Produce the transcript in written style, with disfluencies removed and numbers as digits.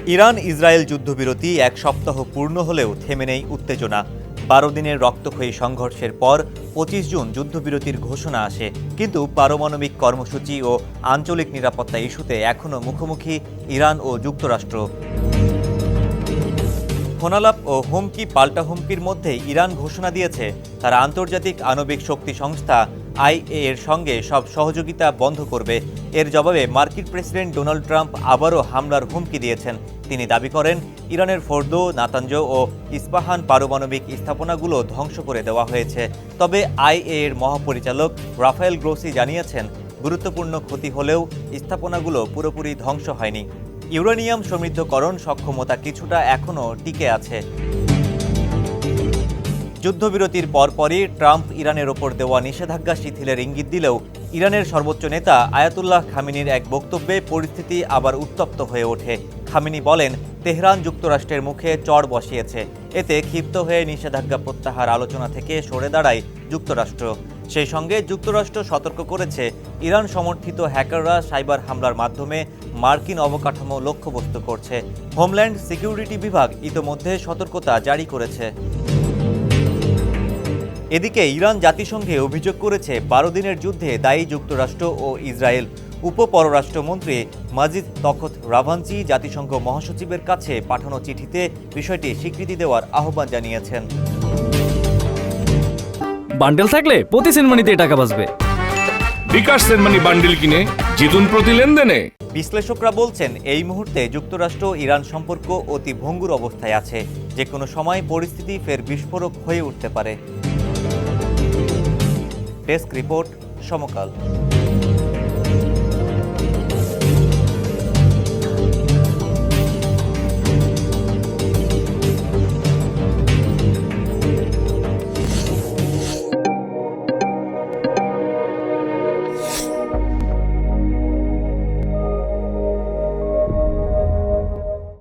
Iran Israel যুদ্ধবিরতি এক সপ্তাহ পূর্ণ হলেও থেমে নেই উত্তেজনা। 12 দিনের রক্তক্ষয়ী সংঘর্ষের পর 25 জুন যুদ্ধবিরতির ঘোষণা আসে, কিন্তু পারমাণবিক কর্মসূচি ও আঞ্চলিক নিরাপত্তা ইস্যুতে এখনও মুখোমুখি ইরান ও যুক্তরাষ্ট্র। ফোনালাপ ও হুমকি পাল্টা হুমকির মধ্যে ইরান ঘোষণা দিয়েছে তারা আন্তর্জাতিক আণবিক শক্তি সংস্থা আইএ এর সঙ্গে সব সহযোগিতা বন্ধ করবে। এর জবাবে মার্কিন প্রেসিডেন্ট ডোনাল্ড ট্রাম্প আবারও হামলার হুমকি দিয়েছেন। তিনি দাবি করেন ইরানের ফোর্দো, নাতাঞ্জ ও ইস্পাহান পারমাণবিক স্থাপনাগুলো ধ্বংস করে দেওয়া হয়েছে। তবে আইএ এর মহাপরিচালক রাফায়েল গ্রোসি জানিয়েছেন গুরুত্বপূর্ণ ক্ষতি হলেও স্থাপনাগুলো পুরোপুরি ধ্বংস হয়নি। ইউরেনিয়াম সমৃদ্ধকরণ সক্ষমতা কিছুটা এখনও টিকে আছে। যুদ্ধবিরতির পরপরই ট্রাম্প ইরানের ওপর দেওয়া নিষেধাজ্ঞা শিথিলের ইঙ্গিত দিলেও ইরানের সর্বোচ্চ নেতা আয়াতুল্লাহ খামেনির এক বক্তব্যে পরিস্থিতি আবার উত্তপ্ত হয়ে ওঠে। খামেনি বলেন তেহরান যুক্তরাষ্ট্রের মুখে চড় বসিয়েছে। এতে ক্ষিপ্ত হয়ে নিষেধাজ্ঞা প্রত্যাহার আলোচনা থেকে সরে দাঁড়ায় যুক্তরাষ্ট্র। সেই সঙ্গে যুক্তরাষ্ট্র সতর্ক করেছে ইরান সমর্থিত হ্যাকাররা সাইবার হামলার মাধ্যমে মার্কিন অবকাঠামো লক্ষ্যবস্তু করছে। হোমল্যান্ড সিকিউরিটি বিভাগ ইতোমধ্যে সতর্কতা জারি করেছে। এদিকে ইরান জাতিসংঘে অভিযোগ করেছে 12 দিনের যুদ্ধে দায়ী যুক্তরাষ্ট্র ও ইসরায়েল। উপপররাষ্ট্রমন্ত্রী মাজিদ তখত রাভাঞ্চি জাতিসংঘ মহাসচিবের কাছে পাঠানো চিঠিতে বিষয়টি স্বীকৃতি দেওয়ার আহ্বান জানিয়েছেন। বান্ডেল থাকলে প্রতি সেনমানিতে টাকা বাঁচবে। বিকাশ সেনমানি বান্ডেল কিনে জিতুন প্রতি লেনদেনে। বিশ্লেষকরা বলছেন এই মুহূর্তে যুক্তরাষ্ট্র ইরান সম্পর্ক অতি ভঙ্গুর অবস্থায় আছে। যে কোনো সময় পরিস্থিতি ফের বিস্ফোরক হয়ে উঠতে পারে। ডেস্ক রিপোর্ট, সমকাল।